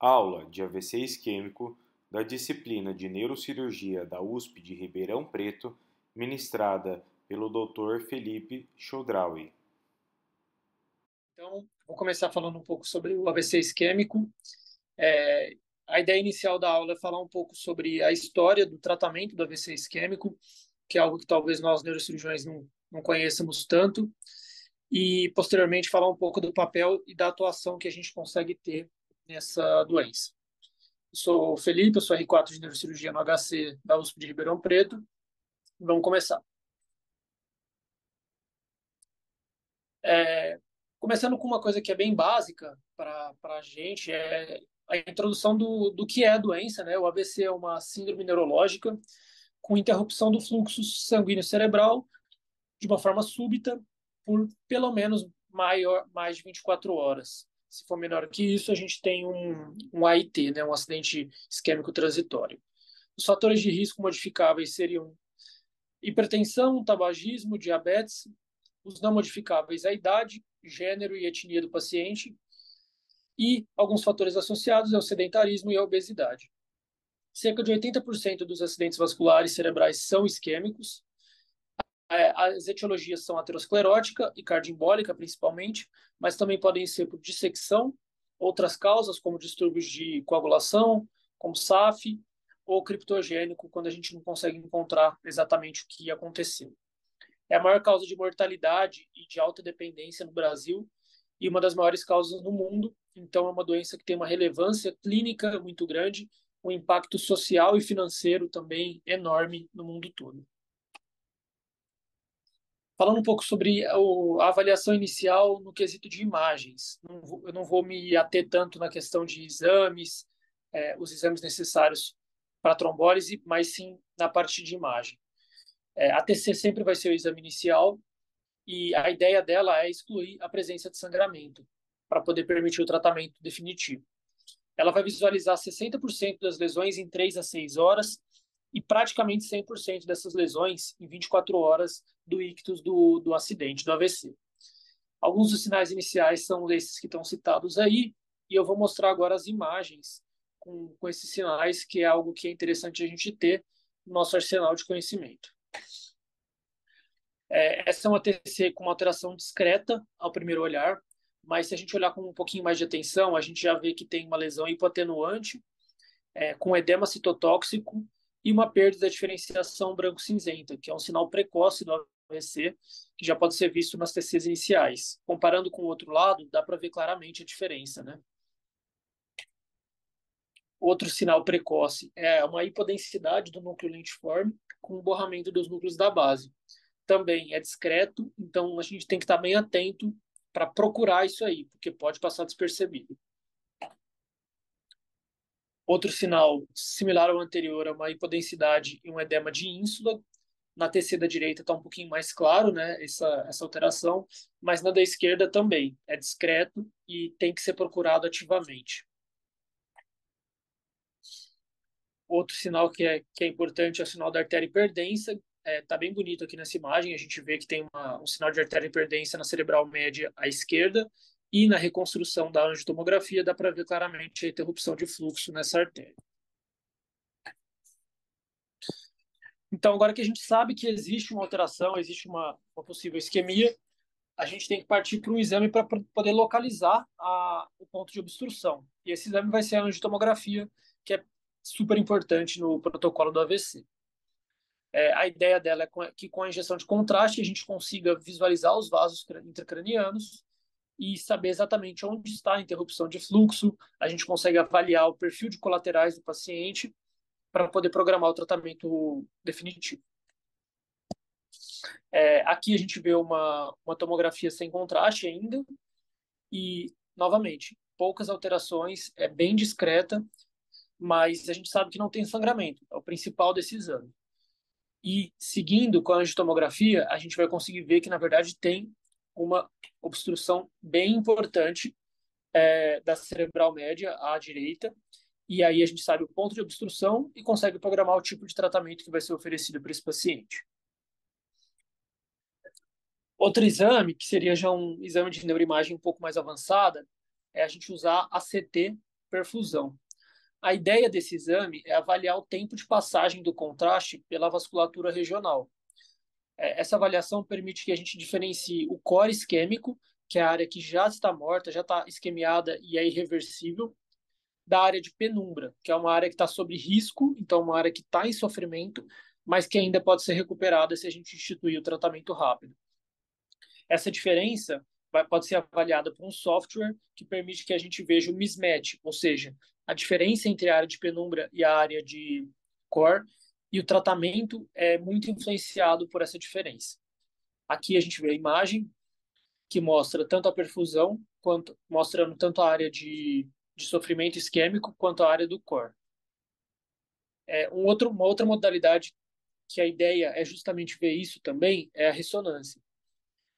Aula de AVC isquêmico da disciplina de Neurocirurgia da USP de Ribeirão Preto, ministrada pelo Dr. Felipe Chodraui. Então, vou começar falando um pouco sobre o AVC isquêmico. É, a ideia inicial da aula é falar um pouco sobre a história do tratamento do AVC isquêmico, que é algo que talvez nós neurocirurgiões não conheçamos tanto, e posteriormente falar um pouco do papel e da atuação que a gente consegue ter nessa doença. Eu sou o Felipe, eu sou R4 de Neurocirurgia no HC da USP de Ribeirão Preto. Vamos começar. Começando com uma coisa que é bem básica para a gente, é a introdução do que é a doença, né? O AVC é uma síndrome neurológica com interrupção do fluxo sanguíneo cerebral de uma forma súbita por pelo menos mais de 24 horas. Se for menor que isso, a gente tem um AIT, né? Um acidente isquêmico transitório. Os fatores de risco modificáveis seriam hipertensão, tabagismo, diabetes. Os não modificáveis, a idade, gênero e etnia do paciente. E alguns fatores associados ao sedentarismo e à obesidade. Cerca de 80% dos acidentes vasculares cerebrais são isquêmicos. As etiologias são aterosclerótica e cardioembólica, principalmente, mas também podem ser por dissecção, outras causas, como distúrbios de coagulação, como SAF, ou criptogênico, quando a gente não consegue encontrar exatamente o que aconteceu. É a maior causa de mortalidade e de alta dependência no Brasil e uma das maiores causas no mundo. Então, é uma doença que tem uma relevância clínica muito grande, um impacto social e financeiro também enorme no mundo todo. Falando um pouco sobre a avaliação inicial no quesito de imagens. Eu não vou me ater tanto na questão de exames, os exames necessários para trombólise, mas sim na parte de imagem. A TC sempre vai ser o exame inicial, e a ideia dela é excluir a presença de sangramento para poder permitir o tratamento definitivo. Ela vai visualizar 60% das lesões em 3 a 6 horas e praticamente 100% dessas lesões em 24 horas do ictus do acidente, do AVC. Alguns dos sinais iniciais são esses que estão citados aí, e eu vou mostrar agora as imagens com esses sinais, que é algo que é interessante a gente ter no nosso arsenal de conhecimento. Essa é uma TC com uma alteração discreta ao primeiro olhar, mas se a gente olhar com um pouquinho mais de atenção, a gente já vê que tem uma lesão hipoatenuante, com edema citotóxico e uma perda da diferenciação branco-cinzenta, que é um sinal precoce do AVC, que já pode ser visto nas TCs iniciais. Comparando com o outro lado, dá para ver claramente a diferença, né? Outro sinal precoce é uma hipodensidade do núcleo lentiforme com o borramento dos núcleos da base. Também é discreto, então a gente tem que estar bem atento para procurar isso aí, porque pode passar despercebido. Outro sinal similar ao anterior é uma hipodensidade e um edema de ínsula. Na TC da direita está um pouquinho mais claro, né, essa alteração, mas na da esquerda também. É discreto e tem que ser procurado ativamente. Outro sinal que é importante é o sinal da artéria hiperdensa. Tá bem bonito aqui nessa imagem. A gente vê que tem um sinal de artéria hiperdensa na cerebral média à esquerda, e na reconstrução da angiotomografia dá para ver claramente a interrupção de fluxo nessa artéria. Então, agora que a gente sabe que existe uma alteração, existe uma possível isquemia, a gente tem que partir para um exame para poder localizar o ponto de obstrução. E esse exame vai ser a angiotomografia, que é super importante no protocolo do AVC. A ideia dela é que com a injeção de contraste a gente consiga visualizar os vasos intracranianos e saber exatamente onde está a interrupção de fluxo. A gente consegue avaliar o perfil de colaterais do paciente para poder programar o tratamento definitivo. Aqui a gente vê uma tomografia sem contraste ainda e, novamente, poucas alterações, é bem discreta, mas a gente sabe que não tem sangramento, é o principal desse exame. E, seguindo com a angiotomografia, a gente vai conseguir ver que, na verdade, tem uma obstrução bem importante da cerebral média à direita, e aí a gente sabe o ponto de obstrução e consegue programar o tipo de tratamento que vai ser oferecido para esse paciente. Outro exame, que seria já um exame de neuroimagem um pouco mais avançada, é a gente usar a CT perfusão. A ideia desse exame é avaliar o tempo de passagem do contraste pela vasculatura regional. Essa avaliação permite que a gente diferencie o core isquêmico, que é a área que já está morta, já está isquemiada e é irreversível, da área de penumbra, que é uma área que está sob risco, então uma área que está em sofrimento, mas que ainda pode ser recuperada se a gente instituir o tratamento rápido. Essa diferença pode ser avaliada por um software que permite que a gente veja o mismatch, ou seja, a diferença entre a área de penumbra e a área de core, e o tratamento é muito influenciado por essa diferença. Aqui a gente vê a imagem que mostra tanto a perfusão, quanto mostrando tanto a área de sofrimento isquêmico quanto a área do core. Uma outra modalidade que a ideia é justamente ver isso também é a ressonância.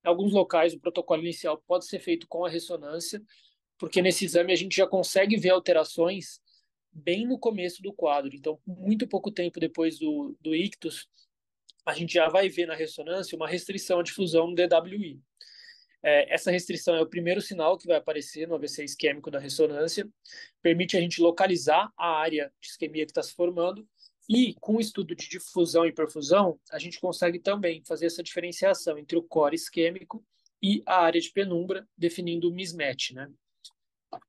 Em alguns locais, o protocolo inicial pode ser feito com a ressonância, porque nesse exame a gente já consegue ver alterações bem no começo do quadro. Então, muito pouco tempo depois do ictus, a gente já vai ver na ressonância uma restrição à difusão no DWI. Essa restrição é o primeiro sinal que vai aparecer no AVC isquêmico da ressonância, permite a gente localizar a área de isquemia que está se formando, e com o estudo de difusão e perfusão, a gente consegue também fazer essa diferenciação entre o core isquêmico e a área de penumbra, definindo o mismatch, né?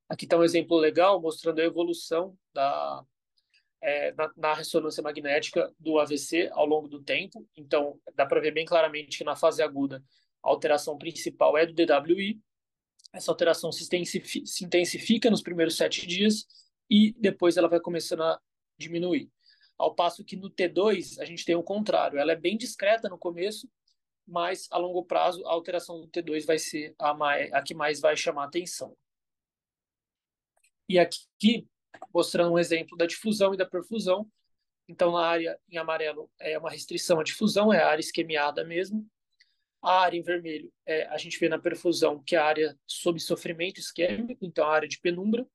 Aqui está um exemplo legal mostrando a evolução na ressonância magnética do AVC ao longo do tempo. Então, dá para ver bem claramente que na fase aguda a alteração principal é do DWI. Essa alteração se intensifica nos primeiros 7 dias e depois ela vai começando a diminuir. Ao passo que no T2 a gente tem o contrário. Ela é bem discreta no começo, mas a longo prazo a alteração do T2 vai ser a que mais vai chamar a atenção. E aqui, mostrando um exemplo da difusão e da perfusão. Então, na área em amarelo é uma restrição à difusão, é a área isquemiada mesmo. A área em vermelho, a gente vê na perfusão que é a área sob sofrimento isquêmico, então a área de penumbra,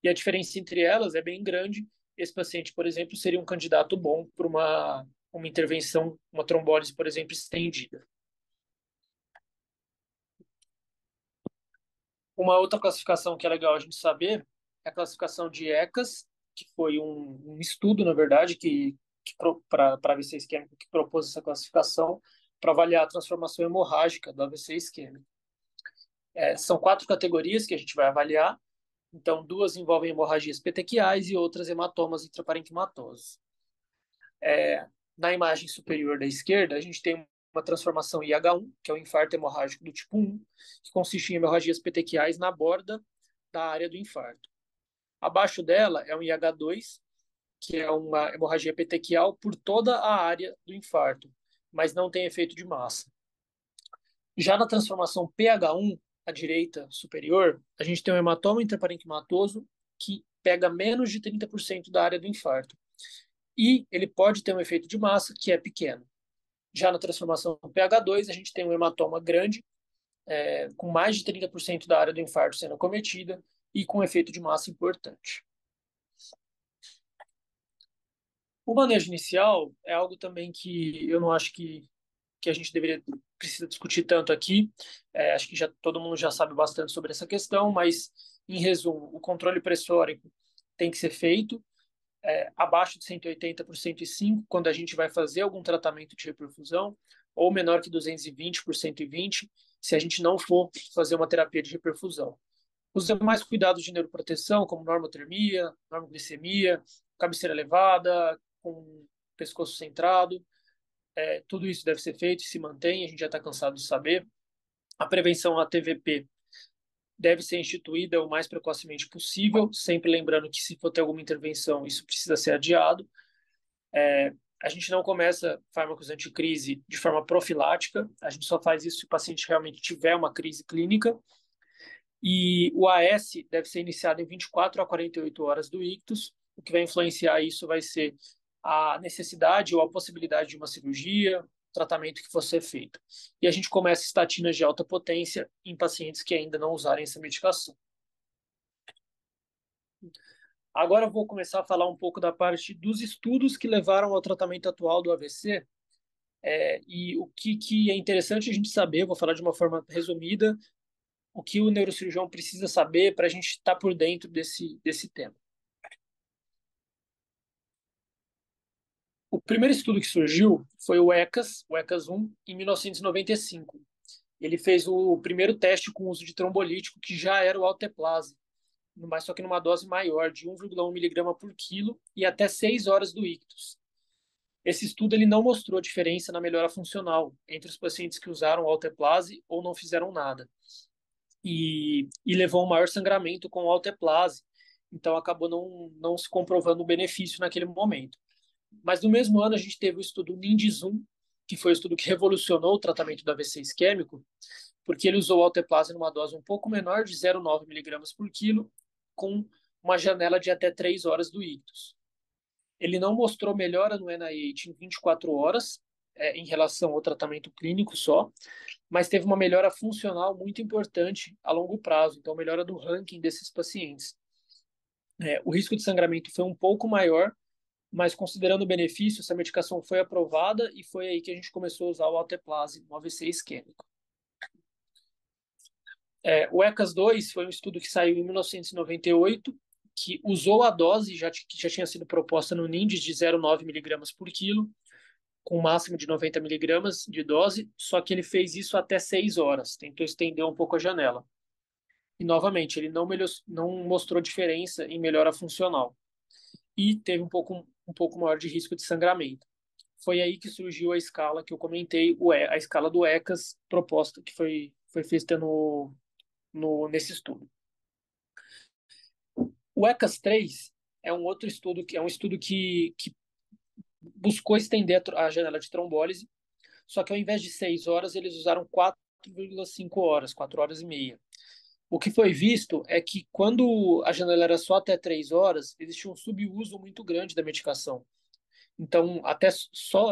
e a diferença entre elas é bem grande. Esse paciente, por exemplo, seria um candidato bom para uma intervenção, uma trombólise, por exemplo, estendida. Uma outra classificação que é legal a gente saber é a classificação de ECAS, que foi um estudo, na verdade, para AVC isquêmico, que propôs essa classificação para avaliar a transformação hemorrágica do AVC isquêmico. São 4 categorias que a gente vai avaliar. Então, 2 envolvem hemorragias petequiais e outras hematomas intraparenquimatosos. Na imagem superior da esquerda, a gente tem uma transformação IH1, que é o infarto hemorrágico do tipo 1, que consiste em hemorragias petequiais na borda da área do infarto. Abaixo dela é um IH2, que é uma hemorragia petequial por toda a área do infarto, mas não tem efeito de massa. Já na transformação PH1, à direita superior, a gente tem um hematoma intraparenquimatoso que pega menos de 30% da área do infarto. E ele pode ter um efeito de massa que é pequeno. Já na transformação PH2, a gente tem um hematoma grande, com mais de 30% da área do infarto sendo acometida e com efeito de massa importante. O manejo inicial é algo também que eu não acho que a gente precisa discutir tanto aqui. Acho que todo mundo já sabe bastante sobre essa questão, mas, em resumo, o controle pressórico tem que ser feito abaixo de 180 por 105 quando a gente vai fazer algum tratamento de reperfusão, ou menor que 220 por 120 se a gente não for fazer uma terapia de reperfusão. Os demais cuidados de neuroproteção, como normotermia, normoglicemia, cabeceira elevada, com pescoço centrado, tudo isso deve ser feito e se mantém, a gente já está cansado de saber. A prevenção à TVP deve ser instituída o mais precocemente possível, sempre lembrando que se for ter alguma intervenção, isso precisa ser adiado. A gente não começa fármacos anticrise de forma profilática, a gente só faz isso se o paciente realmente tiver uma crise clínica. E o AS deve ser iniciado em 24 a 48 horas do ictus. O que vai influenciar isso vai ser a necessidade ou a possibilidade de uma cirurgia, tratamento que for ser feito. E a gente começa estatinas de alta potência em pacientes que ainda não usarem essa medicação. Agora eu vou começar a falar um pouco da parte dos estudos que levaram ao tratamento atual do AVC. E o que é interessante a gente saber, vou falar de uma forma resumida, o que o neurocirurgião precisa saber para a gente estar por dentro desse tema. O primeiro estudo que surgiu foi o ECAS 1, em 1995. Ele fez o primeiro teste com uso de trombolítico, que já era o alteplase, mas só que numa dose maior, de 1,1 miligrama por quilo e até 6 horas do ictus. Esse estudo ele não mostrou diferença na melhora funcional entre os pacientes que usaram alteplase ou não fizeram nada. E levou a um maior sangramento com o alteplase, então acabou não se comprovando o benefício naquele momento. Mas no mesmo ano a gente teve o estudo NINDIS-1, que foi o estudo que revolucionou o tratamento do AVC isquêmico, porque ele usou o alteplase numa dose um pouco menor, de 0,9 miligramas por quilo, com uma janela de até 3 horas do ictus. Ele não mostrou melhora no NIH em 24 horas, em relação ao tratamento clínico só, mas teve uma melhora funcional muito importante a longo prazo, então melhora do ranking desses pacientes. O risco de sangramento foi um pouco maior, mas considerando o benefício, essa medicação foi aprovada e foi aí que a gente começou a usar o alteplase no AVC isquêmico. O ECAS-2 foi um estudo que saiu em 1998, que usou a dose que já tinha sido proposta no NINDIS de 0,9 miligramas por quilo, com um máximo de 90 miligramas de dose, só que ele fez isso até 6 horas, tentou estender um pouco a janela. E, novamente, ele não mostrou diferença em melhora funcional. E teve um pouco maior de risco de sangramento. Foi aí que surgiu a escala que eu comentei, a escala do ECAS proposta, que foi feita nesse estudo. O ECAS-3 é um outro estudo, que é um estudo que buscou estender a janela de trombólise, só que ao invés de 6 horas, eles usaram 4,5 horas, 4 horas e meia. O que foi visto é que quando a janela era só até 3 horas, existia um subuso muito grande da medicação. Então,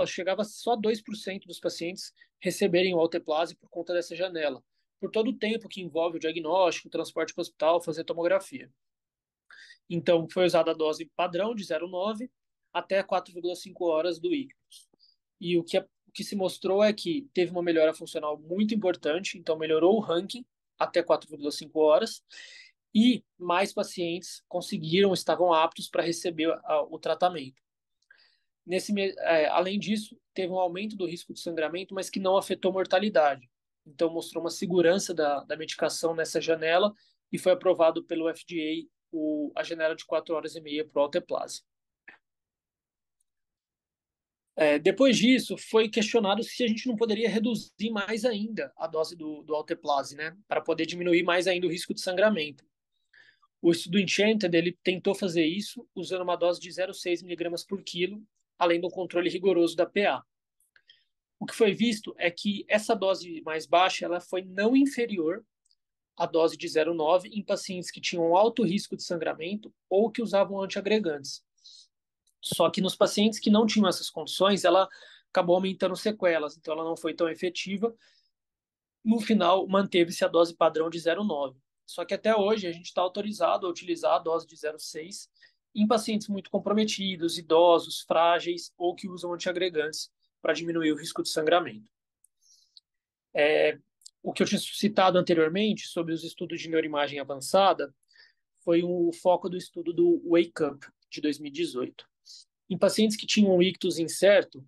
chegava só 2% dos pacientes receberem o alteplase por conta dessa janela, por todo o tempo que envolve o diagnóstico, o transporte para o hospital, fazer tomografia. Então, foi usada a dose padrão de 0,9 até 4,5 horas do ictus. E o que se mostrou é que teve uma melhora funcional muito importante, então melhorou o ranking até 4,5 horas, e mais pacientes estavam aptos para receber o tratamento. Além disso, teve um aumento do risco de sangramento, mas que não afetou mortalidade. Então, mostrou uma segurança da medicação nessa janela e foi aprovado pelo FDA a janela de 4 horas e meia para o alteplase. Depois disso, foi questionado se a gente não poderia reduzir mais ainda a dose do alteplase, né, para poder diminuir mais ainda o risco de sangramento. O estudo Enchanted, ele tentou fazer isso usando uma dose de 0,6 miligramas por quilo, além do controle rigoroso da PA. O que foi visto é que essa dose mais baixa ela foi não inferior à dose de 0,9 em pacientes que tinham alto risco de sangramento ou que usavam antiagregantes. Só que nos pacientes que não tinham essas condições, ela acabou aumentando sequelas, então ela não foi tão efetiva. No final, manteve-se a dose padrão de 0,9. Só que até hoje a gente está autorizado a utilizar a dose de 0,6 em pacientes muito comprometidos, idosos, frágeis ou que usam antiagregantes para diminuir o risco de sangramento. O que eu tinha citado anteriormente sobre os estudos de neuroimagem avançada foi o foco do estudo do Wake Up, de 2018. Em pacientes que tinham um ictus incerto,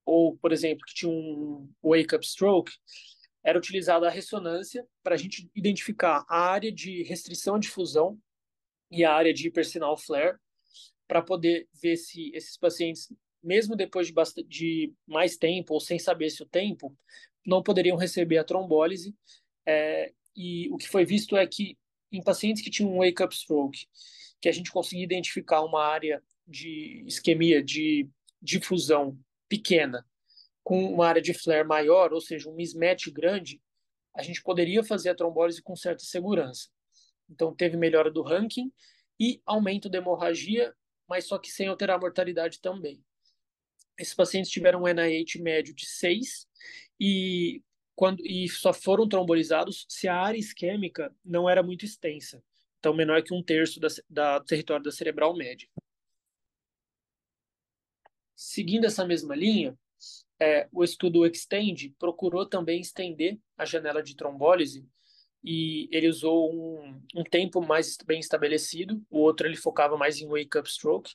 ou, por exemplo, que tinham um wake up stroke, era utilizada a ressonância para a gente identificar a área de restrição à difusão e a área de hipersinal flare, para poder ver se esses pacientes, mesmo depois de mais tempo, ou sem saber se o tempo, não poderiam receber a trombólise. E o que foi visto é que em pacientes que tinham um wake-up stroke, que a gente conseguia identificar uma área de isquemia, de difusão pequena, com uma área de flare maior, ou seja, um mismatch grande, a gente poderia fazer a trombólise com certa segurança. Então, teve melhora do ranking e aumento da hemorragia, mas só que sem alterar a mortalidade também. Esses pacientes tiveram um NIH médio de 6 e só foram trombolizados se a área isquêmica não era muito extensa, então menor que 1/3 do território da cerebral média. Seguindo essa mesma linha, o estudo Extend procurou também estender a janela de trombólise e ele usou um tempo mais bem estabelecido, o outro ele focava mais em wake-up stroke,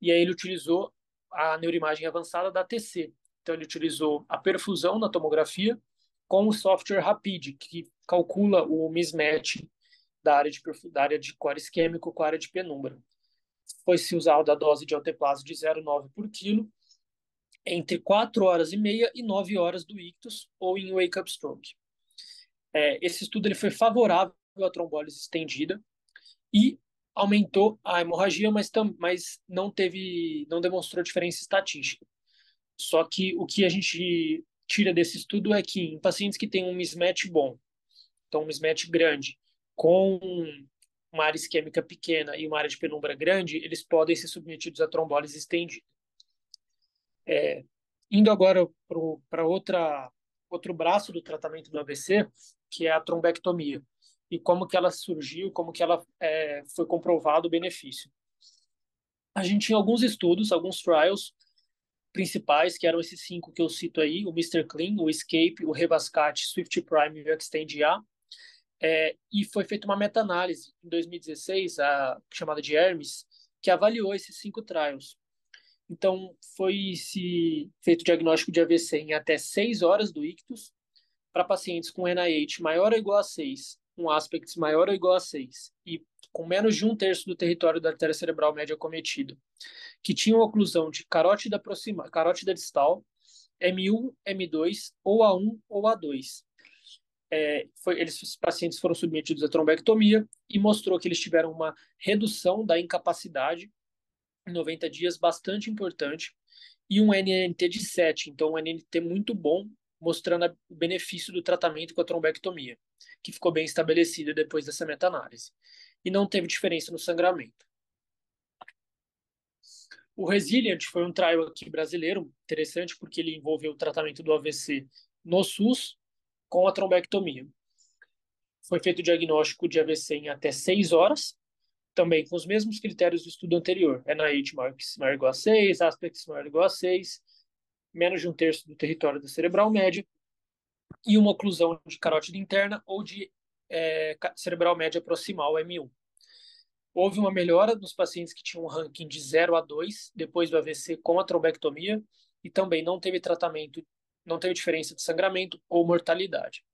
e aí ele utilizou a neuroimagem avançada da ATC. Então ele utilizou a perfusão na tomografia com o software Rapid, que calcula o mismatch da área de core isquêmico com a área de penumbra. Foi-se usada a dose de alteplase de 0,9 por quilo entre 4 horas e meia e 9 horas do ictus ou em wake-up stroke. Esse estudo ele foi favorável à trombólise estendida e aumentou a hemorragia, mas não demonstrou diferença estatística. Só que o que a gente tira desse estudo é que em pacientes que têm um mismatch bom, então um mismatch grande, com uma área isquêmica pequena e uma área de penumbra grande, eles podem ser submetidos a trombólise estendida. Indo agora para outro braço do tratamento do AVC, que é a trombectomia, e como que ela surgiu, como que ela foi comprovado o benefício. A gente tinha alguns estudos, alguns trials principais, que eram esses 5 que eu cito aí, o Mr. Clean, o Escape, o Revascat, Swift Prime e o Extend-A, e foi feita uma meta-análise em 2016, chamada de Hermes, que avaliou esses 5 trials. Então, foi-se feito o diagnóstico de AVC em até 6 horas do ictus para pacientes com NIH maior ou igual a 6, com aspects maior ou igual a 6 e com menos de 1/3 do território da artéria cerebral média cometido, que tinham oclusão de carótida distal, M1, M2, ou A1 ou A2. Esses pacientes foram submetidos à trombectomia e mostrou que eles tiveram uma redução da incapacidade em 90 dias bastante importante e um NNT de 7, então um NNT muito bom, mostrando o benefício do tratamento com a trombectomia, que ficou bem estabelecido depois dessa meta-análise. E não teve diferença no sangramento. O Resilient foi um trial aqui brasileiro, interessante porque ele envolveu o tratamento do AVC no SUS com a trombectomia. Foi feito o diagnóstico de AVC em até 6 horas, também com os mesmos critérios do estudo anterior. NIH maior ou igual a 6, aspects maior ou igual a 6, menos de 1/3 do território da cerebral média e uma oclusão de carótida interna ou de cerebral média proximal, M1. Houve uma melhora nos pacientes que tinham um ranking de 0 a 2 depois do AVC com a trombectomia e também não teve tratamento, não teve diferença de sangramento ou mortalidade.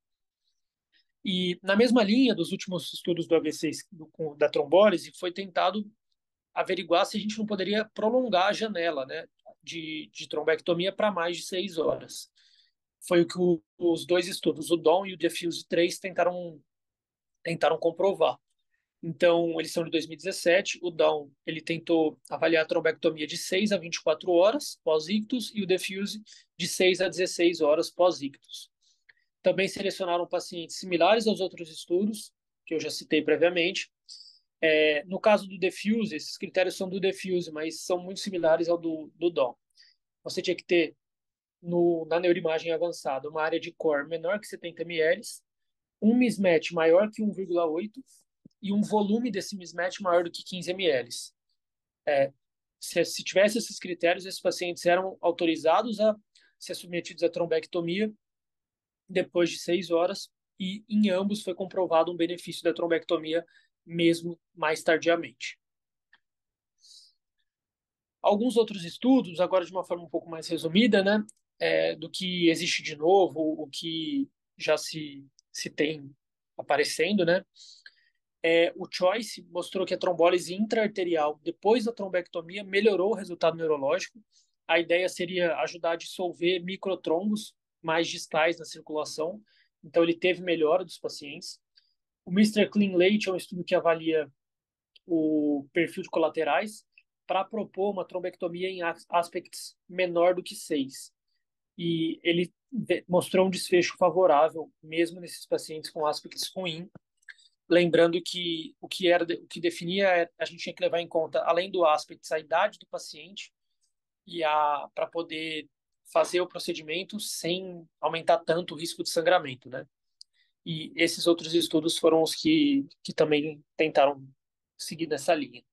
E na mesma linha dos últimos estudos do AVC da trombólise, foi tentado averiguar se a gente não poderia prolongar a janela, né, de trombectomia para mais de 6 horas. Foi o que os dois estudos, o DAWN e o DEFUSE 3, tentaram comprovar. Então, eles são de 2017. O DAWN ele tentou avaliar a trombectomia de 6 a 24 horas pós-ictus e o DEFUSE de 6 a 16 horas pós-ictus. Também selecionaram pacientes similares aos outros estudos, que eu já citei previamente. No caso do DEFUSE, esses critérios são do DEFUSE, mas são muito similares ao do DAWN. Você tinha que ter na neuroimagem avançada uma área de core menor que 70 ml, um mismatch maior que 1,8 e um volume desse mismatch maior do que 15 ml. Se tivesse esses critérios, esses pacientes eram autorizados a ser submetidos à trombectomia depois de 6 horas e em ambos foi comprovado um benefício da trombectomia mesmo mais tardiamente. Alguns outros estudos, agora de uma forma um pouco mais resumida, né, do que existe de novo, o que já se tem aparecendo, né, o CHOICE mostrou que a trombólise intraarterial depois da trombectomia melhorou o resultado neurológico. A ideia seria ajudar a dissolver microtrombos mais distais na circulação, então ele teve melhora dos pacientes. O Mr. Clean Late é um estudo que avalia o perfil de colaterais para propor uma trombectomia em aspects menor do que 6. E ele mostrou um desfecho favorável, mesmo nesses pacientes com aspects ruins. Lembrando que o que definia a gente tinha que levar em conta, além do aspects, a idade do paciente e para poder fazer o procedimento sem aumentar tanto o risco de sangramento, né? E esses outros estudos foram os que também tentaram seguir nessa linha.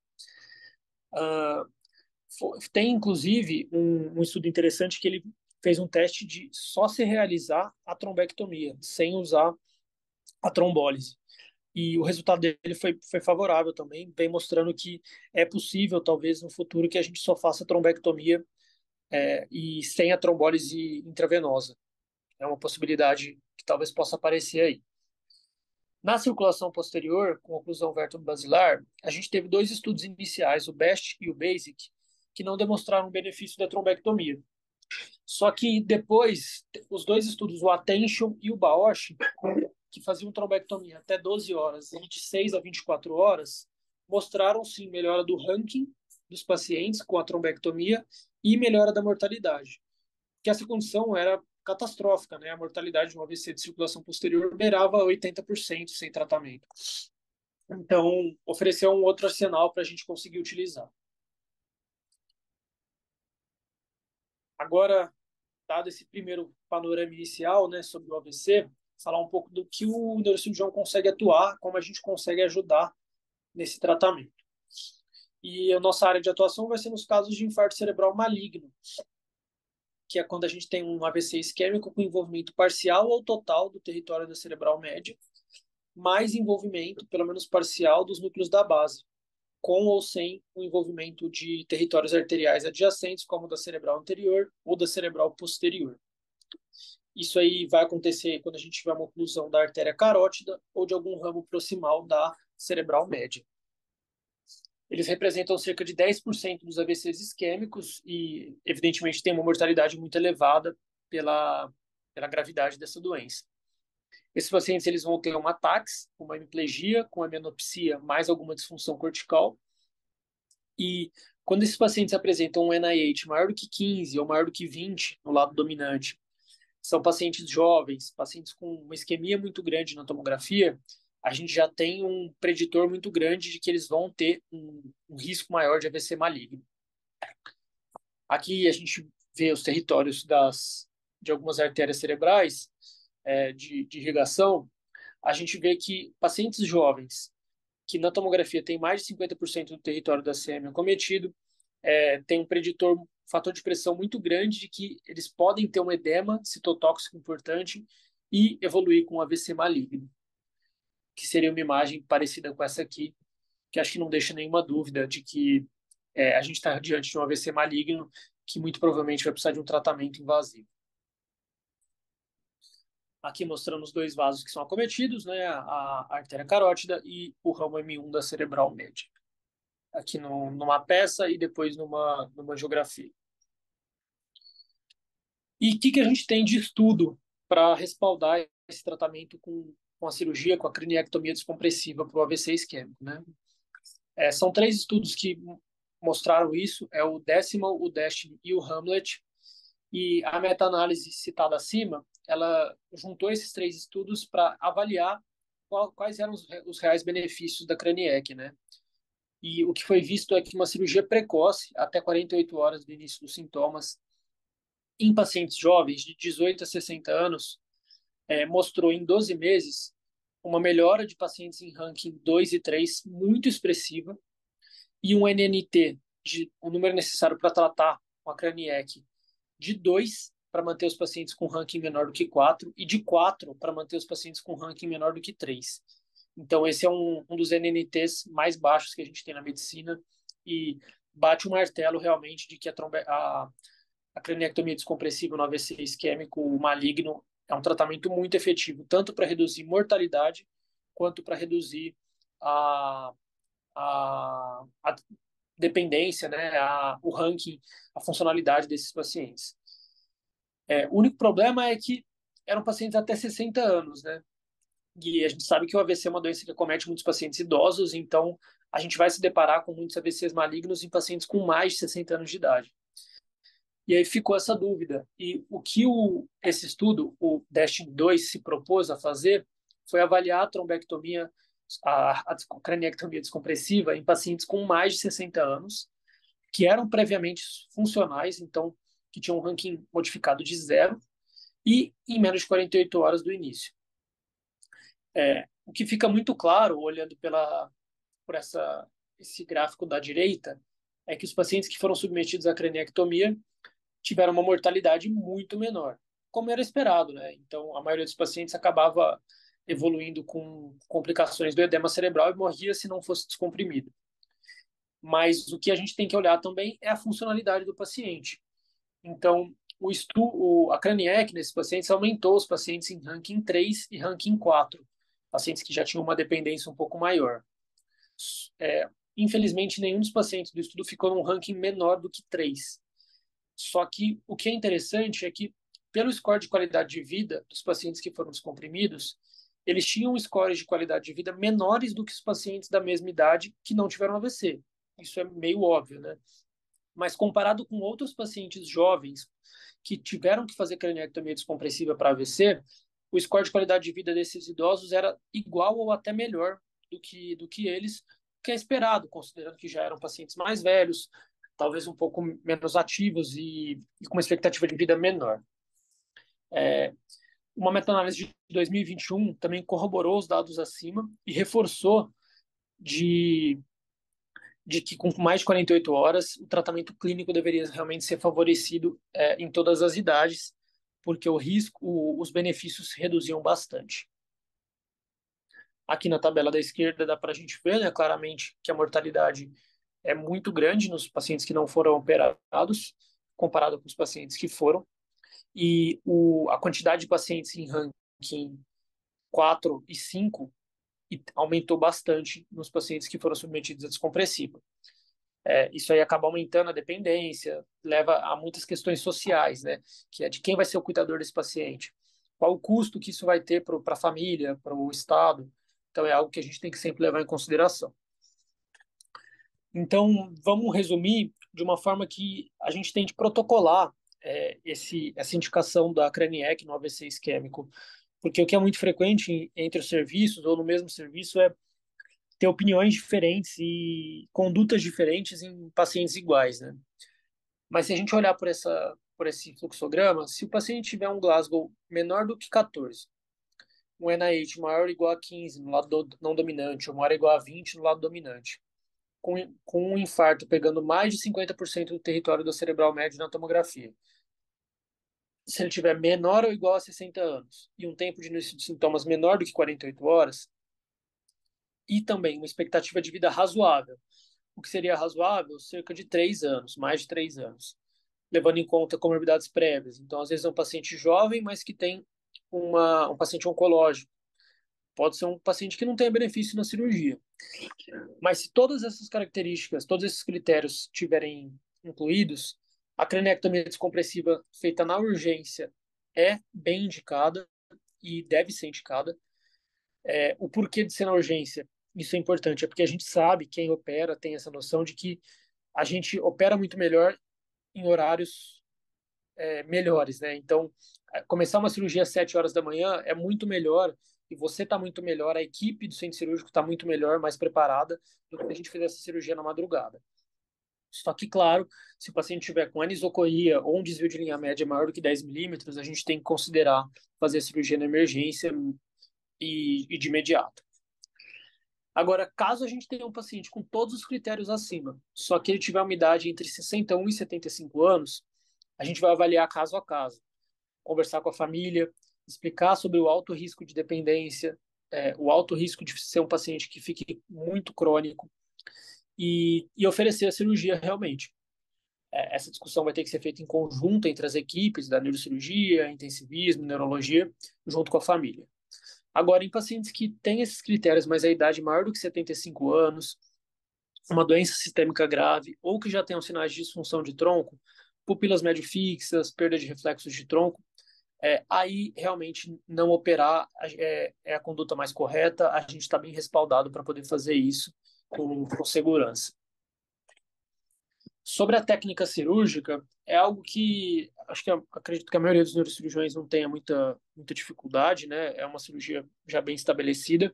Tem, inclusive, um estudo interessante que ele fez um teste de só se realizar a trombectomia, sem usar a trombólise. E o resultado dele foi favorável também, vem mostrando que é possível, talvez, no futuro, que a gente só faça trombectomia e sem a trombólise intravenosa. É uma possibilidade que talvez possa aparecer aí. Na circulação posterior, com oclusão vertebro-basilar, a gente teve dois estudos iniciais, o BEST e o BASIC, que não demonstraram o benefício da trombectomia. Só que depois, os dois estudos, o ATTENTION e o BAOSH, que faziam trombectomia até 12 horas e de 6 a 24 horas, mostraram sim melhora do ranking dos pacientes com a trombectomia e melhora da mortalidade. Que essa condição era catastrófica, né? A mortalidade de um AVC de circulação posterior beirava 80% sem tratamento. Então, ofereceu um outro arsenal para a gente conseguir utilizar. Agora, dado esse primeiro panorama inicial, né, sobre o AVC, falar um pouco do que o neurocirurgião consegue atuar, como a gente consegue ajudar nesse tratamento. E a nossa área de atuação vai ser nos casos de infarto cerebral maligno, que é quando a gente tem um AVC isquêmico com envolvimento parcial ou total do território da cerebral média, mais envolvimento, pelo menos parcial, dos núcleos da base, com ou sem o envolvimento de territórios arteriais adjacentes, como da cerebral anterior ou da cerebral posterior. Isso aí vai acontecer quando a gente tiver uma oclusão da artéria carótida ou de algum ramo proximal da cerebral média. Eles representam cerca de 10% dos AVCs isquêmicos e, evidentemente, tem uma mortalidade muito elevada pela gravidade dessa doença. Esses pacientes eles vão ter um ataque, uma hemiplegia com hemianopsia, mais alguma disfunção cortical. E quando esses pacientes apresentam um NIH maior do que 15 ou maior do que 20 no lado dominante, são pacientes jovens, pacientes com uma isquemia muito grande na tomografia, a gente já tem um preditor muito grande de que eles vão ter um risco maior de AVC maligno. Aqui a gente vê os territórios de algumas artérias cerebrais de irrigação. A gente vê que pacientes jovens que na tomografia tem mais de 50% do território da CM acometido, tem um preditor, um fator de pressão muito grande de que eles podem ter um edema citotóxico importante e evoluir com um AVC maligno, que seria uma imagem parecida com essa aqui, que acho que não deixa nenhuma dúvida de que a gente está diante de um AVC maligno que muito provavelmente vai precisar de um tratamento invasivo. Aqui mostrando os dois vasos que são acometidos, né, a artéria carótida e o ramo M1 da cerebral média. Aqui numa peça e depois numa geografia. E o que a gente tem de estudo para respaldar esse tratamento com a cirurgia, com a craniectomia descompressiva para o AVC isquêmico, né? São 3 estudos que mostraram isso, o Decimal, o Destiny e o Hamlet, e a meta-análise citada acima, ela juntou esses 3 estudos para avaliar quais eram os reais benefícios da craniec, né? E o que foi visto é que uma cirurgia precoce, até 48 horas do início dos sintomas, em pacientes jovens de 18 a 60 anos, mostrou em 12 meses uma melhora de pacientes em ranking 2 e 3 muito expressiva e um NNT, o número necessário para tratar com a craniec, de 2 para manter os pacientes com ranking menor do que 4 e de 4 para manter os pacientes com ranking menor do que 3. Então, esse é um dos NNTs mais baixos que a gente tem na medicina e bate um martelo realmente de que a craniectomia descompressiva no AVC isquêmico maligno é um tratamento muito efetivo, tanto para reduzir mortalidade, quanto para reduzir a dependência, né, o ranking, a funcionalidade desses pacientes. O único problema é que eram pacientes até 60 anos, né? E a gente sabe que o AVC é uma doença que acomete muitos pacientes idosos, então a gente vai se deparar com muitos AVCs malignos em pacientes com mais de 60 anos de idade. E aí ficou essa dúvida. E o que esse estudo, o DESTINY 2, se propôs a fazer foi avaliar a trombectomia, a craniectomia descompressiva em pacientes com mais de 60 anos, que eram previamente funcionais, então que tinham um ranking modificado de 0, e em menos de 48 horas do início. O que fica muito claro, olhando por esse gráfico da direita, é que os pacientes que foram submetidos à craniectomia tiveram uma mortalidade muito menor, como era esperado, né? Então, a maioria dos pacientes acabava evoluindo com complicações do edema cerebral e morria se não fosse descomprimido. Mas o que a gente tem que olhar também é a funcionalidade do paciente. Então, a Craniec nesses pacientes aumentou os pacientes em ranking 3 e ranking 4, pacientes que já tinham uma dependência um pouco maior. Infelizmente, nenhum dos pacientes do estudo ficou num ranking menor do que 3. Só que o que é interessante é que, pelo score de qualidade de vida dos pacientes que foram descomprimidos, eles tinham scores de qualidade de vida menores do que os pacientes da mesma idade que não tiveram AVC. Isso é meio óbvio, né? Mas comparado com outros pacientes jovens que tiveram que fazer craniectomia descompressiva para AVC, o score de qualidade de vida desses idosos era igual ou até melhor do que eles, que é esperado, considerando que já eram pacientes mais velhos, talvez um pouco menos ativos e com uma expectativa de vida menor. Uma meta-análise de 2021 também corroborou os dados acima e reforçou de que com mais de 48 horas o tratamento clínico deveria realmente ser favorecido em todas as idades, porque os benefícios se reduziam bastante. Aqui na tabela da esquerda dá para a gente ver, né, claramente que a mortalidade é muito grande nos pacientes que não foram operados, comparado com os pacientes que foram, e a quantidade de pacientes em ranking 4 e 5 aumentou bastante nos pacientes que foram submetidos à descompressiva. Isso aí acaba aumentando a dependência, leva a muitas questões sociais, né? Que é de quem vai ser o cuidador desse paciente, qual o custo que isso vai ter para a família, para o Estado. Então, é algo que a gente tem que sempre levar em consideração. Então, vamos resumir de uma forma que a gente tente protocolar essa indicação da Craniec no AVC isquêmico, porque o que é muito frequente entre os serviços ou no mesmo serviço é ter opiniões diferentes e condutas diferentes em pacientes iguais, né? Mas se a gente olhar por esse fluxograma, se o paciente tiver um Glasgow menor do que 14, um NIH maior ou igual a 15 no lado não dominante, ou maior ou igual a 20 no lado dominante, com um infarto pegando mais de 50% do território do cerebral médio na tomografia, se ele tiver menor ou igual a 60 anos e um tempo de início de sintomas menor do que 48 horas, e também uma expectativa de vida razoável, o que seria razoável? Cerca de 3 anos, mais de 3 anos, levando em conta comorbidades prévias. Então, às vezes é um paciente jovem, mas que tem um paciente oncológico. Pode ser um paciente que não tenha benefício na cirurgia. Mas se todas essas características, todos esses critérios estiverem incluídos, a cranectomia descompressiva feita na urgência é bem indicada e deve ser indicada. O porquê de ser na urgência, isso é importante, é porque a gente sabe, quem opera tem essa noção de que a gente opera muito melhor em horários melhores, né? Então, começar uma cirurgia às 7 horas da manhã é muito melhor e você está muito melhor, a equipe do centro cirúrgico está muito melhor, mais preparada do que se a gente fizer essa cirurgia na madrugada. Só que, claro, se o paciente tiver com anisocoria ou um desvio de linha média maior do que 10 milímetros, a gente tem que considerar fazer a cirurgia na emergência e de imediato. Agora, caso a gente tenha um paciente com todos os critérios acima, só que ele tiver uma idade entre 61 e 75 anos, a gente vai avaliar caso a caso, conversar com a família, explicar sobre o alto risco de dependência, o alto risco de ser um paciente que fique muito crônico e oferecer a cirurgia realmente. Essa discussão vai ter que ser feita em conjunto entre as equipes da neurocirurgia, intensivismo, neurologia, junto com a família. Agora, em pacientes que têm esses critérios, mas a idade maior do que 75 anos, uma doença sistêmica grave ou que já tenham sinais de disfunção de tronco, pupilas médio fixas, perda de reflexos de tronco, aí realmente não operar é a conduta mais correta, a gente está bem respaldado para poder fazer isso com segurança. Sobre a técnica cirúrgica, é algo que acredito que a maioria dos neurocirurgiões não tenha muita dificuldade, né? É uma cirurgia já bem estabelecida.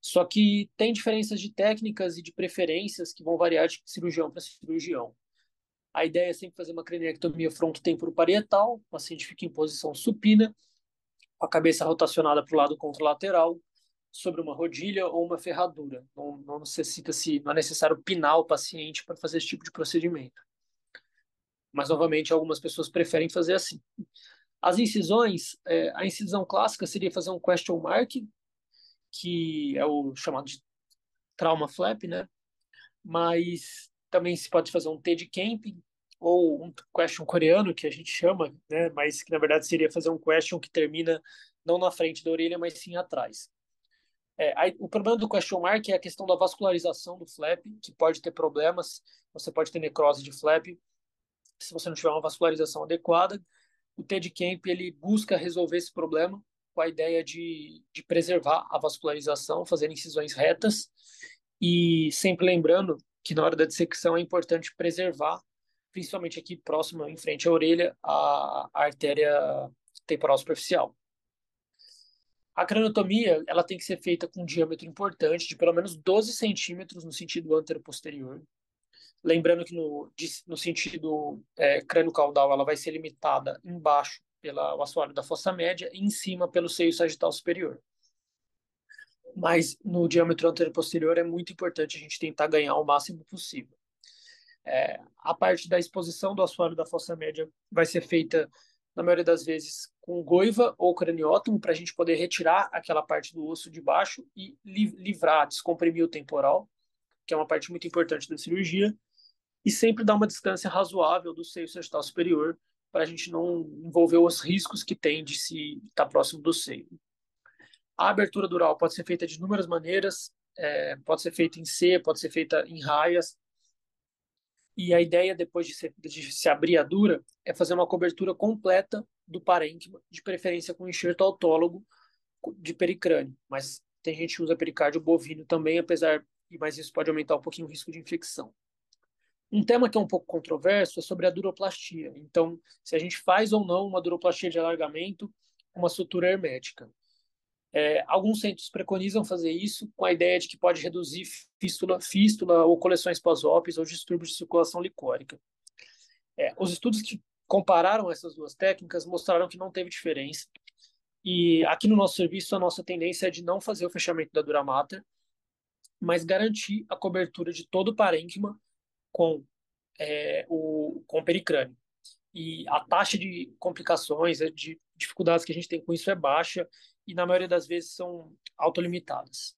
Só que tem diferenças de técnicas e de preferências que vão variar de cirurgião para cirurgião. A ideia é sempre fazer uma craniectomia fronto-temporoparietal, o paciente fica em posição supina, com a cabeça rotacionada para o lado contralateral, sobre uma rodilha ou uma ferradura. Não é necessário pinar o paciente para fazer esse tipo de procedimento. Mas, novamente, algumas pessoas preferem fazer assim. As incisões, a incisão clássica seria fazer um question mark que é o chamado de trauma flap, né? Mas também se pode fazer um T de camping ou um question coreano, que a gente chama, né? Mas que na verdade seria fazer um question que termina não na frente da orelha, mas sim atrás. Aí, o problema do question mark é a questão da vascularização do flap, que pode ter problemas. Você pode ter necrose de flap se você não tiver uma vascularização adequada. O TEDCamp ele busca resolver esse problema com a ideia de preservar a vascularização, fazer incisões retas e sempre lembrando que na hora da dissecção é importante preservar, principalmente aqui próximo, em frente à orelha, a artéria temporal superficial. A craniostomia ela tem que ser feita com um diâmetro importante de pelo menos 12 centímetros no sentido antero-posterior. Lembrando que no sentido crânio-caudal ela vai ser limitada embaixo pelo assoalho da fossa média e em cima pelo seio sagital superior. Mas no diâmetro anterior-posterior é muito importante a gente tentar ganhar o máximo possível. A parte da exposição do assoalho da fossa média vai ser feita, na maioria das vezes, com goiva ou craniótomo, para a gente poder retirar aquela parte do osso de baixo e livrar, descomprimir o temporal, que é uma parte muito importante da cirurgia, e sempre dar uma distância razoável do seio sagital superior, para a gente não envolver os riscos que tem de se estar próximo do seio. A abertura dural pode ser feita de inúmeras maneiras, pode ser feita em C, pode ser feita em raias, e a ideia, depois de se abrir a dura, é fazer uma cobertura completa do parênquima, de preferência com enxerto autólogo de pericrânio. Mas tem gente que usa pericárdio bovino também, mas isso pode aumentar um pouquinho o risco de infecção. Um tema que é um pouco controverso é sobre a duroplastia. Então, se a gente faz ou não uma duroplastia de alargamento com uma sutura hermética. Alguns centros preconizam fazer isso com a ideia de que pode reduzir fístula ou coleções pós-opes ou distúrbios de circulação licórica. Os estudos que compararam essas duas técnicas mostraram que não teve diferença. E aqui no nosso serviço, a nossa tendência é de não fazer o fechamento da dura mater, mas garantir a cobertura de todo o parênquima com o pericrânio. E a taxa de complicações, de dificuldades que a gente tem com isso é baixa e na maioria das vezes são autolimitadas.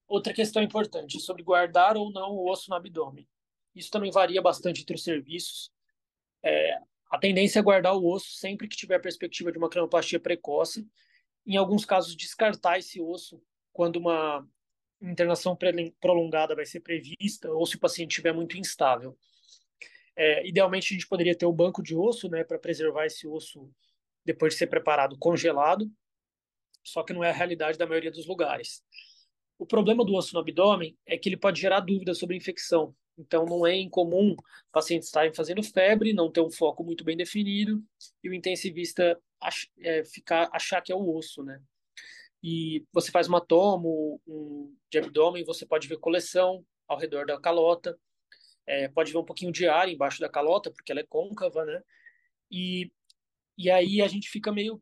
Outra questão importante é sobre guardar ou não o osso no abdômen. Isso também varia bastante entre os serviços. A tendência é guardar o osso sempre que tiver perspectiva de uma cranoplastia precoce. Em alguns casos, descartar esse osso quando uma internação prolongada vai ser prevista ou se o paciente estiver muito instável. Idealmente, a gente poderia ter o banco de osso, né, para preservar esse osso depois de ser preparado congelado, só que não é a realidade da maioria dos lugares. O problema do osso no abdômen é que ele pode gerar dúvidas sobre infecção. Então, não é incomum pacientes estarem fazendo febre, não ter um foco muito bem definido e o intensivista achar que é o osso, né? E você faz uma tomo de abdômen, você pode ver coleção ao redor da calota, pode ver um pouquinho de ar embaixo da calota, porque ela é côncava, né? E, e aí a gente fica meio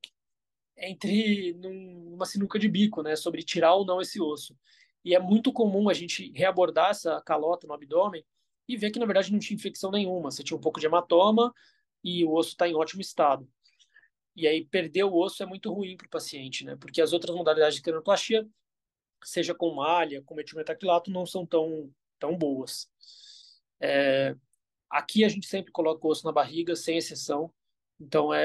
entre numa sinuca de bico, né? Sobre tirar ou não esse osso. E é muito comum a gente reabordar essa calota no abdômen e ver que, na verdade, não tinha infecção nenhuma. Você tinha um pouco de hematoma e o osso está em ótimo estado. E aí, perder o osso é muito ruim para o paciente, né? Porque as outras modalidades de cranoplastia, seja com malha, com metilmetacrilato, não são tão boas. Aqui a gente sempre coloca o osso na barriga, sem exceção. Então, a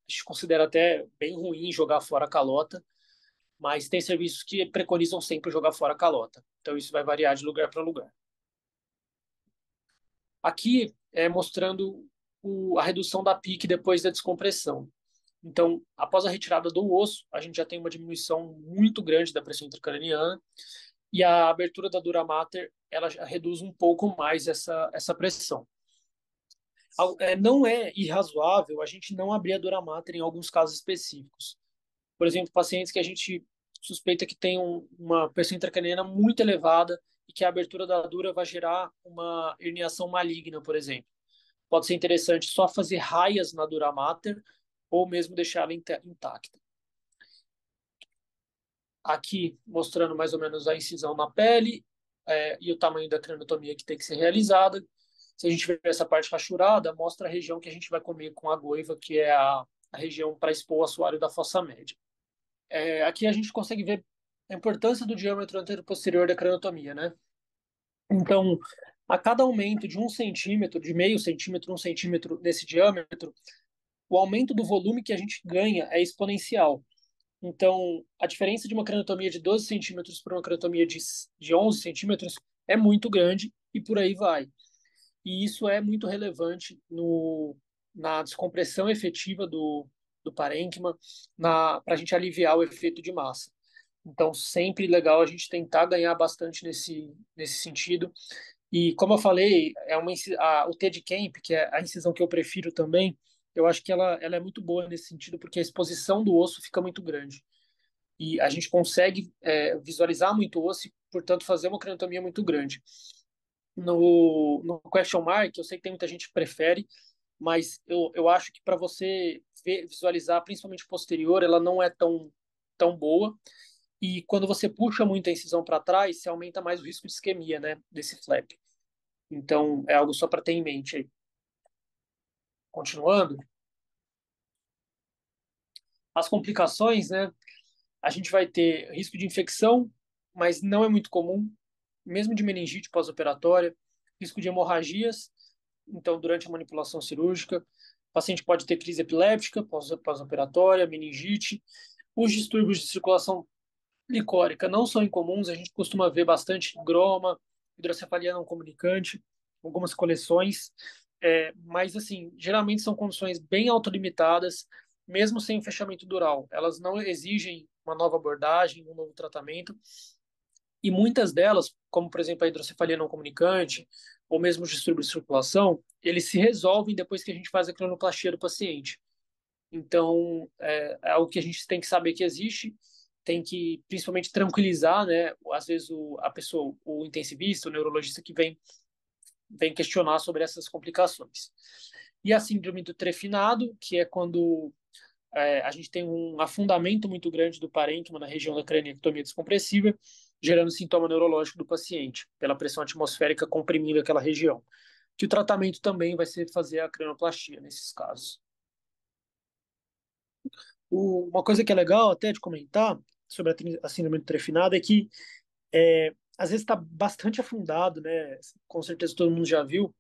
gente considera até bem ruim jogar fora a calota, mas tem serviços que preconizam sempre jogar fora a calota. Então, isso vai variar de lugar para lugar. Aqui é mostrando a redução da PIC depois da descompressão. Então, após a retirada do osso, a gente já tem uma diminuição muito grande da pressão intracraniana e a abertura da dura mater, ela já reduz um pouco mais essa pressão. Não é irrazoável a gente não abrir a dura mater em alguns casos específicos. Por exemplo, pacientes que a gente suspeita que tem uma pressão intracraniana muito elevada e que a abertura da dura vai gerar uma herniação maligna, por exemplo. Pode ser interessante só fazer raias na dura mater ou mesmo deixar ela intacta. Aqui, mostrando mais ou menos a incisão na pele e o tamanho da craniotomia que tem que ser realizada. Se a gente ver essa parte rachurada, mostra a região que a gente vai comer com a goiva, que é a região para expor o assoalho da fossa média. Aqui a gente consegue ver a importância do diâmetro anteroposterior da craniotomia, né? Então, a cada aumento de 1 centímetro, de meio centímetro, 1 centímetro nesse diâmetro, o aumento do volume que a gente ganha é exponencial. Então, a diferença de uma craniotomia de 12 centímetros para uma craniotomia de 11 centímetros é muito grande e por aí vai. E isso é muito relevante na descompressão efetiva do parênquima, para a gente aliviar o efeito de massa. Então, sempre legal a gente tentar ganhar bastante nesse sentido. E, como eu falei, o T de Kemp, que é a incisão que eu prefiro também, eu acho que ela é muito boa nesse sentido, porque a exposição do osso fica muito grande. E a gente consegue visualizar muito o osso e, portanto, fazer uma craniotomia muito grande. No question mark, eu sei que tem muita gente que prefere, mas eu acho que para você visualizar, principalmente posterior, ela não é tão boa. E quando você puxa muito a incisão para trás, você aumenta mais o risco de isquemia, né, desse flap. Então, é algo só para ter em mente aí. Continuando, as complicações, né, a gente vai ter risco de infecção, mas não é muito comum, mesmo de meningite pós-operatória, risco de hemorragias, então, durante a manipulação cirúrgica, o paciente pode ter crise epiléptica pós-operatória, meningite. Os distúrbios de circulação licórica não são incomuns, a gente costuma ver bastante groma, hidrocefalia não comunicante, algumas coleções, mas, assim, geralmente são condições bem autolimitadas, mesmo sem fechamento dural. Elas não exigem uma nova abordagem, um novo tratamento, e muitas delas, como por exemplo a hidrocefalia não comunicante, ou mesmo os distúrbios de circulação, eles se resolvem depois que a gente faz a cranoplastia do paciente. Então, é algo que a gente tem que saber que existe, tem que principalmente tranquilizar, né? Às vezes a pessoa, o intensivista, o neurologista que vem questionar sobre essas complicações. E a síndrome do trefinado, que é quando a gente tem um afundamento muito grande do parênquima na região da craniectomia descompressiva, gerando sintoma neurológico do paciente, pela pressão atmosférica comprimindo aquela região. Que o tratamento também vai ser fazer a cranoplastia nesses casos. Uma coisa que é legal até de comentar sobre a síndrome do trefinado é que às vezes está bastante afundado, né? Com certeza todo mundo já viu.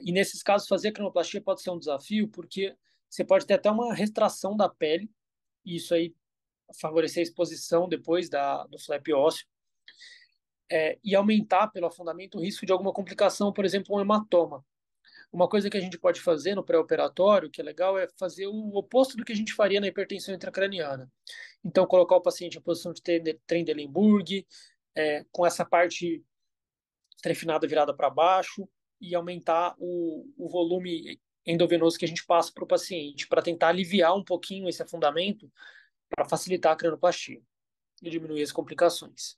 E nesses casos fazer a cranoplastia pode ser um desafio porque você pode ter até uma retração da pele, e isso aí favorecer a exposição depois do flap ósseo, e aumentar pelo afundamento o risco de alguma complicação, por exemplo, um hematoma. Uma coisa que a gente pode fazer no pré-operatório, que é legal, é fazer o oposto do que a gente faria na hipertensão intracraniana. Então, colocar o paciente em posição de Trendelenburg, com essa parte trefinada virada para baixo, e aumentar o volume endovenoso que a gente passa para o paciente, para tentar aliviar um pouquinho esse afundamento, para facilitar a cranoplastia e diminuir as complicações.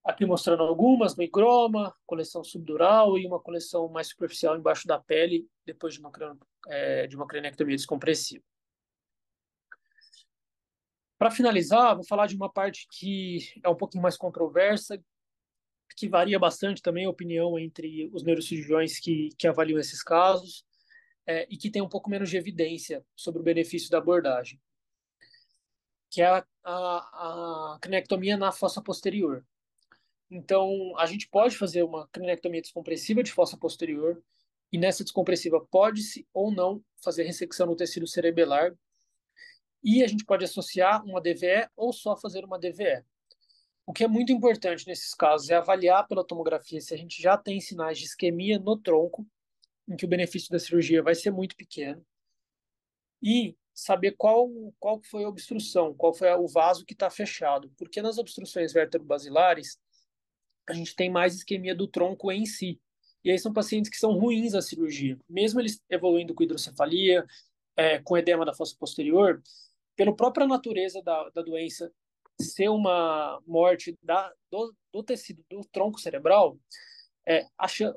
Aqui mostrando algumas, microma, coleção subdural e uma coleção mais superficial embaixo da pele, depois de uma cranectomia descompressiva. Para finalizar, vou falar de uma parte que é um pouquinho mais controversa, que varia bastante também a opinião entre os neurocirurgiões que avaliam esses casos, e que tem um pouco menos de evidência sobre o benefício da abordagem, que é a cranectomia na fossa posterior. Então, a gente pode fazer uma cranectomia descompressiva de fossa posterior, e nessa descompressiva pode-se ou não fazer ressecção no tecido cerebelar, e a gente pode associar uma DVE ou só fazer uma DVE. O que é muito importante nesses casos é avaliar pela tomografia se a gente já tem sinais de isquemia no tronco, em que o benefício da cirurgia vai ser muito pequeno, e saber qual foi a obstrução, qual foi o vaso que está fechado. Porque nas obstruções vértebro-basilares, a gente tem mais isquemia do tronco em si. E aí são pacientes que são ruins à cirurgia. Mesmo eles evoluindo com hidrocefalia, com edema da fossa posterior, pela própria natureza da doença ser uma morte do tecido do tronco cerebral,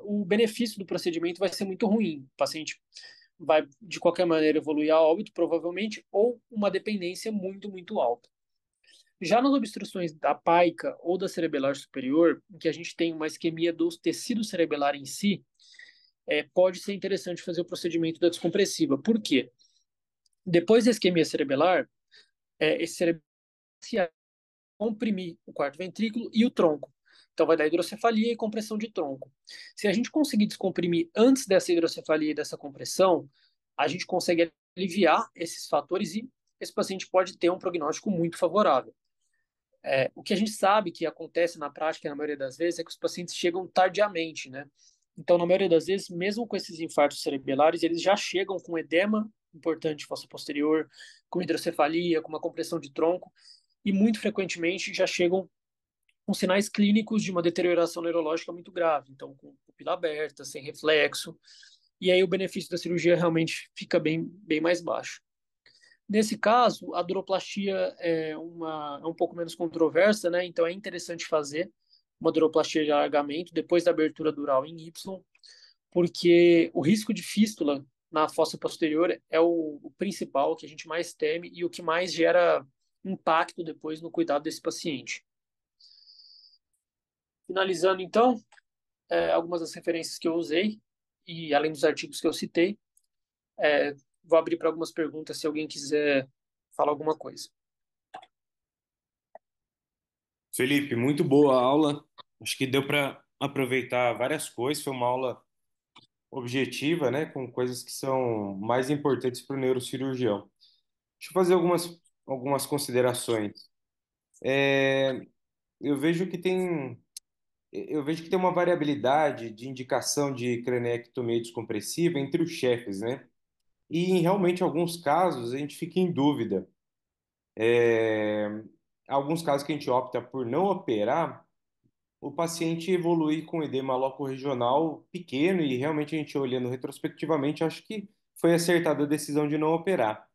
o benefício do procedimento vai ser muito ruim. O paciente vai, de qualquer maneira, evoluir a óbito, provavelmente, ou uma dependência muito, muito alta. Já nas obstruções da paica ou da cerebelar superior, em que a gente tem uma isquemia do tecido cerebelar em si, pode ser interessante fazer o procedimento da descompressiva. Por quê? Depois da isquemia cerebelar, esse cerebelo comprimir o quarto ventrículo e o tronco. Então, vai dar hidrocefalia e compressão de tronco. Se a gente conseguir descomprimir antes dessa hidrocefalia e dessa compressão, a gente consegue aliviar esses fatores e esse paciente pode ter um prognóstico muito favorável. O que a gente sabe que acontece na prática, na maioria das vezes, é que os pacientes chegam tardiamente, né? Então, na maioria das vezes, mesmo com esses infartos cerebelares, eles já chegam com edema importante fossa posterior, com hidrocefalia, com uma compressão de tronco, e muito frequentemente já chegam com sinais clínicos de uma deterioração neurológica muito grave, então com pupila aberta, sem reflexo, e aí o benefício da cirurgia realmente fica bem mais baixo. Nesse caso, a duroplastia é um pouco menos controversa, né? Então é interessante fazer uma duroplastia de alargamento depois da abertura dural em Y, porque o risco de fístula na fossa posterior é o principal, que a gente mais teme e o que mais gera impacto depois no cuidado desse paciente. Finalizando, então, algumas das referências que eu usei, e além dos artigos que eu citei, é, vou abrir para algumas perguntas se alguém quiser falar alguma coisa. Felipe, muito boa a aula. Acho que deu para aproveitar várias coisas. Foi uma aula objetiva, né, com coisas que são mais importantes para o neurocirurgião. Deixa eu fazer algumas considerações. É, eu vejo que tem uma variabilidade de indicação de cranectomia descompressiva entre os chefes, né? E em realmente alguns casos a gente fica em dúvida. É, alguns casos que a gente opta por não operar, o paciente evolui com edema locorregional pequeno e realmente a gente olhando retrospectivamente, acho que foi acertada a decisão de não operar.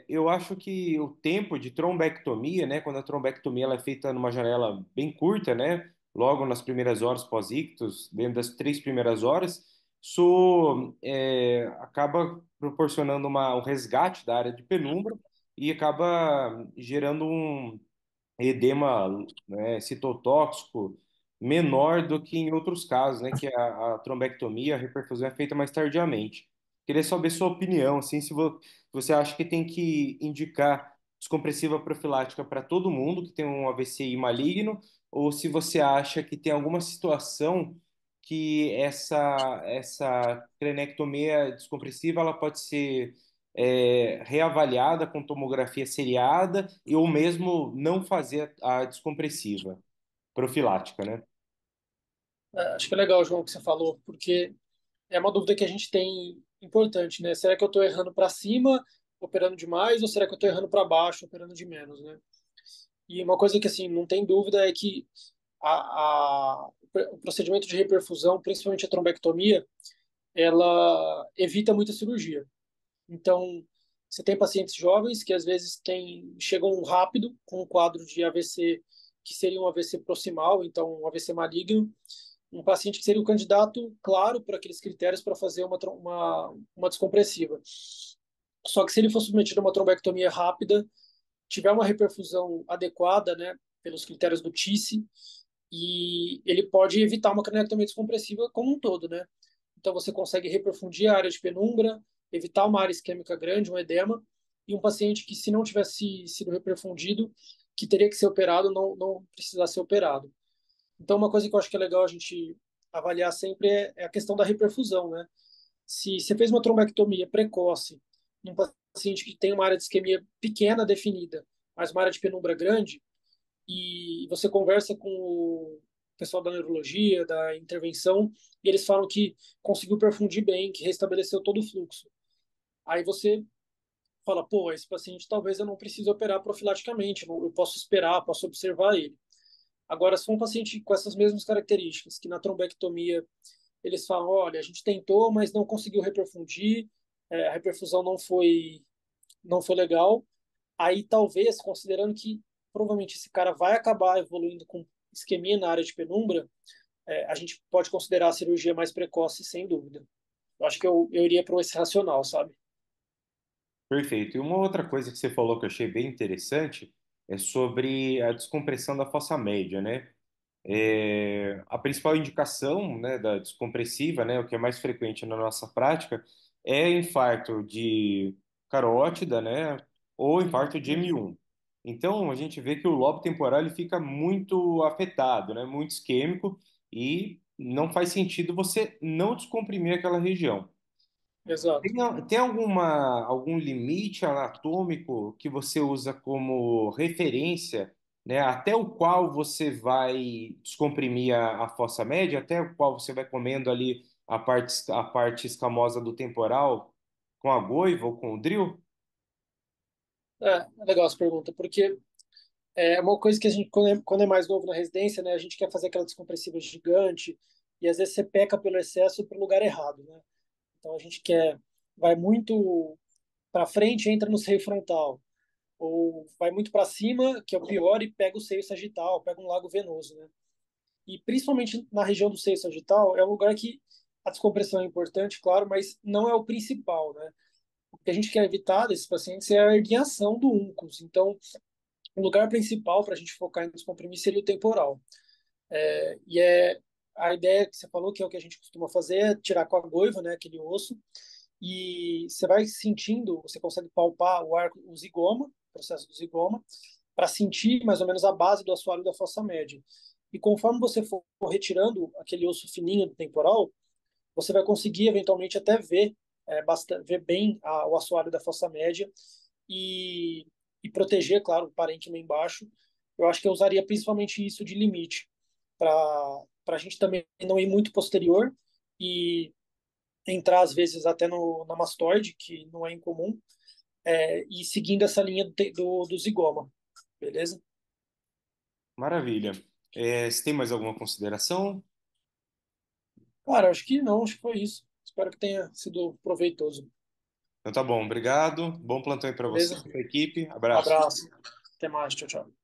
Eu acho que o tempo de trombectomia, né, quando a trombectomia ela é feita numa janela bem curta, né, logo nas primeiras horas pós-ictus, dentro das 3 primeiras horas, isso acaba proporcionando um resgate da área de penumbra e acaba gerando um edema, né, citotóxico menor do que em outros casos, né, que a trombectomia, a reperfusão é feita mais tardiamente. Queria saber sua opinião, assim, se você acha que tem que indicar descompressiva profilática para todo mundo que tem um AVCI maligno, ou se você acha que tem alguma situação que essa crenectomia descompressiva ela pode ser reavaliada com tomografia seriada e ou mesmo não fazer a descompressiva profilática, né? Acho que é legal, João, o que você falou, porque é uma dúvida que a gente tem importante, né? Será que eu estou errando para cima, operando demais, ou será que eu estou errando para baixo, operando de menos, né? E uma coisa que, assim, não tem dúvida é que o procedimento de reperfusão, principalmente a trombectomia, ela evita muita cirurgia. Então, você tem pacientes jovens que às vezes chegam rápido com um quadro de AVC que seria um AVC proximal, então um AVC maligno, um paciente que seria o candidato claro para aqueles critérios para fazer uma descompressiva. Só que se ele for submetido a uma trombectomia rápida, tiver uma reperfusão adequada, né, pelos critérios do TICE, e ele pode evitar uma craniotomia descompressiva como um todo, né? Então você consegue reperfundir a área de penumbra, evitar uma área isquêmica grande, um edema, e um paciente que se não tivesse sido reperfundido, que teria que ser operado, não precisar ser operado. Então uma coisa que eu acho que é legal a gente avaliar sempre é a questão da reperfusão, né? Se você fez uma trombectomia precoce num paciente que tem uma área de isquemia pequena definida, mas uma área de penumbra grande, e você conversa com o pessoal da neurologia, da intervenção, e eles falam que conseguiu perfundir bem, que restabeleceu todo o fluxo. Aí você fala, pô, esse paciente talvez eu não precise operar profilaticamente, eu posso esperar, posso observar ele. Agora, se for um paciente com essas mesmas características, que na trombectomia eles falam, olha, a gente tentou, mas não conseguiu reperfundir, a reperfusão não foi legal, aí talvez, considerando que provavelmente esse cara vai acabar evoluindo com isquemia na área de penumbra, a gente pode considerar a cirurgia mais precoce, sem dúvida. Eu acho que eu iria para esse racional, sabe? Perfeito. E uma outra coisa que você falou que eu achei bem interessante é sobre a descompressão da fossa média, né? A principal indicação, né, da descompressiva, né, o que é mais frequente na nossa prática, é infarto de carótida, né, ou infarto de Uhum. M1. Então, a gente vê que o lobo temporal ele fica muito afetado, né? Muito isquêmico e não faz sentido você não descomprimir aquela região. Exato. Tem algum limite anatômico que você usa como referência, né? Até o qual você vai descomprimir a fossa média, até o qual você vai comendo ali a parte escamosa do temporal com a goiva ou com o drill? É legal essa pergunta, porque é uma coisa que a gente, quando é mais novo na residência, né, a gente quer fazer aquela descompressiva gigante e às vezes você peca pelo excesso para o lugar errado, né? Então a gente quer, vai muito para frente, entra no seio frontal, ou vai muito para cima, que é o pior, e pega o seio sagital, pega um lago venoso, né? E principalmente na região do seio sagital, é um lugar que a descompressão é importante, claro, mas não é o principal, né? O que a gente quer evitar desses pacientes é a herniação do úncus. Então, o lugar principal para a gente focar em descomprimir seria o temporal. E é a ideia que você falou, que é o que a gente costuma fazer, é tirar com a goiva, né, aquele osso, e você vai sentindo, você consegue palpar o arco, o zigoma, o processo do zigoma, para sentir mais ou menos a base do assoalho da fossa média. E conforme você for retirando aquele osso fininho do temporal, você vai conseguir eventualmente até ver, ver bem o assoalho da fossa média e, e proteger, claro, o parênquima embaixo. Eu acho que eu usaria principalmente isso de limite, para a gente também não ir muito posterior e entrar às vezes até na mastoide, que não é incomum, e seguindo essa linha do zigoma, beleza? Maravilha. Você tem mais alguma consideração? Cara, acho que não, acho que foi isso. Espero que tenha sido proveitoso, Então tá bom, obrigado. Bom plantão aí para você, beleza? para a equipe. Abraço. Abraço, até mais, tchau, tchau.